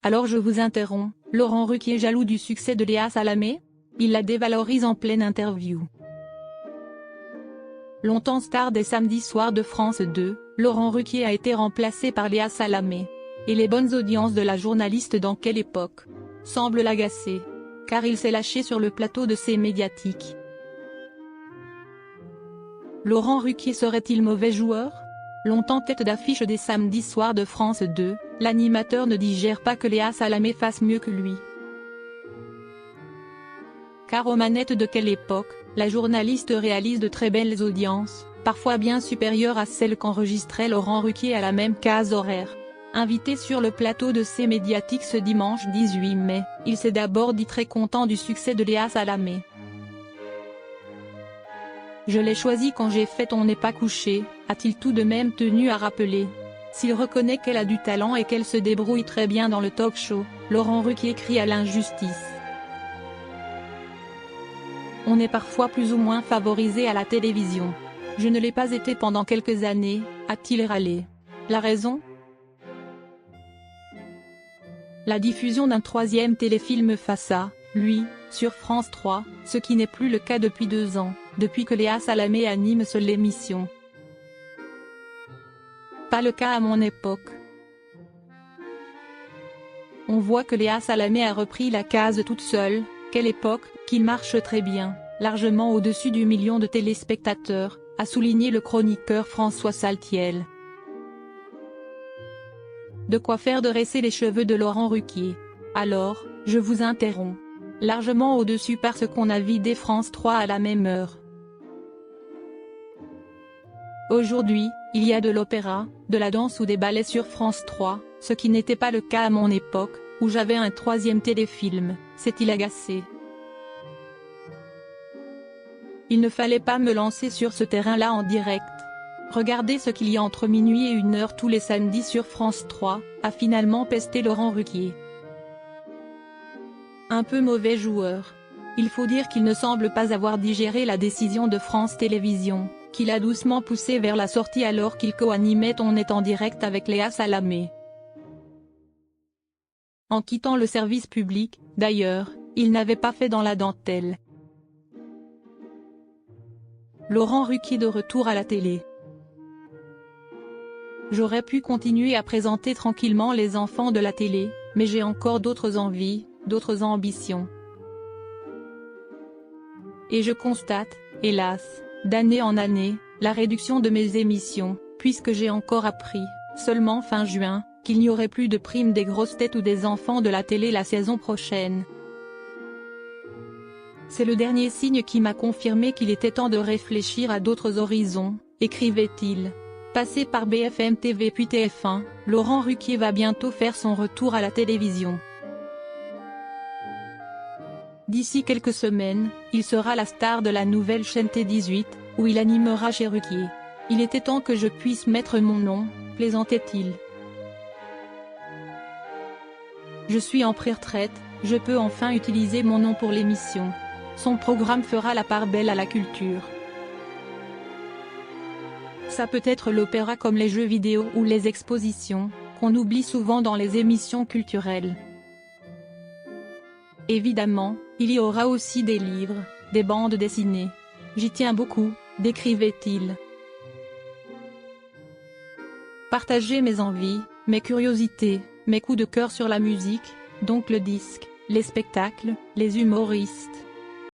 Alors je vous interromps, Laurent Ruquier jaloux du succès de Léa Salamé? Il la dévalorise en pleine interview. Longtemps star des samedis soirs de France 2, Laurent Ruquier a été remplacé par Léa Salamé. Et les bonnes audiences de la journaliste dans Quelle époque semblent l'agacer. Car il s'est lâché sur le plateau de ces médiatiques. Laurent Ruquier serait-il mauvais joueur? Longtemps tête d'affiche des samedis soirs de France 2, l'animateur ne digère pas que Léa Salamé fasse mieux que lui. Car aux manettes de Quelle époque, la journaliste réalise de très belles audiences, parfois bien supérieures à celles qu'enregistrait Laurent Ruquier à la même case horaire. Invité sur le plateau de ces médiatiques ce dimanche 18 mai, il s'est d'abord dit très content du succès de Léa Salamé. Je l'ai choisi quand j'ai fait On n'est pas couché, a-t-il tout de même tenu à rappeler. S'il reconnaît qu'elle a du talent et qu'elle se débrouille très bien dans le talk-show, Laurent Ruquier crie à l'injustice. On est parfois plus ou moins favorisé à la télévision. Je ne l'ai pas été pendant quelques années, a-t-il râlé. La raison ? La diffusion d'un troisième téléfilm face à lui, sur France 3, ce qui n'est plus le cas depuis 2 ans, depuis que Léa Salamé anime seule l'émission. Pas le cas à mon époque. On voit que Léa Salamé a repris la case toute seule, Quelle époque, qui marche très bien, largement au-dessus du million de téléspectateurs, a souligné le chroniqueur François Saltiel. De quoi faire dresser les cheveux de Laurent Ruquier. Alors, je vous interromps. Largement au-dessus parce qu'on a vidé France 3 à la même heure. Aujourd'hui, il y a de l'opéra, de la danse ou des ballets sur France 3, ce qui n'était pas le cas à mon époque, où j'avais un troisième téléfilm, s'est-il agacé. Il ne fallait pas me lancer sur ce terrain-là en direct. Regardez ce qu'il y a entre minuit et 1h tous les samedis sur France 3, a finalement pesté Laurent Ruquier. Un peu mauvais joueur. Il faut dire qu'il ne semble pas avoir digéré la décision de France Télévisions, qui l'a doucement poussé vers la sortie alors qu'il co-animait On est en direct avec Léa Salamé. En quittant le service public, d'ailleurs, il n'avait pas fait dans la dentelle. Laurent Ruquier de retour à la télé. J'aurais pu continuer à présenter tranquillement les enfants de la télé, mais j'ai encore d'autres envies, d'autres ambitions. Et je constate, hélas, d'année en année, la réduction de mes émissions, puisque j'ai encore appris, seulement fin juin, qu'il n'y aurait plus de prime des grosses têtes ou des enfants de la télé la saison prochaine. C'est le dernier signe qui m'a confirmé qu'il était temps de réfléchir à d'autres horizons, écrivait-il. Passé par BFM TV puis TF1, Laurent Ruquier va bientôt faire son retour à la télévision. D'ici quelques semaines, il sera la star de la nouvelle chaîne T18, où il animera chez Ruquier. Il était temps que je puisse mettre mon nom, plaisantait-il. Je suis en pré-retraite, je peux enfin utiliser mon nom pour l'émission. Son programme fera la part belle à la culture. Ça peut être l'opéra comme les jeux vidéo ou les expositions, qu'on oublie souvent dans les émissions culturelles. Évidemment, il y aura aussi des livres, des bandes dessinées. J'y tiens beaucoup, décrivait-il. Partager mes envies, mes curiosités, mes coups de cœur sur la musique, donc le disque, les spectacles, les humoristes.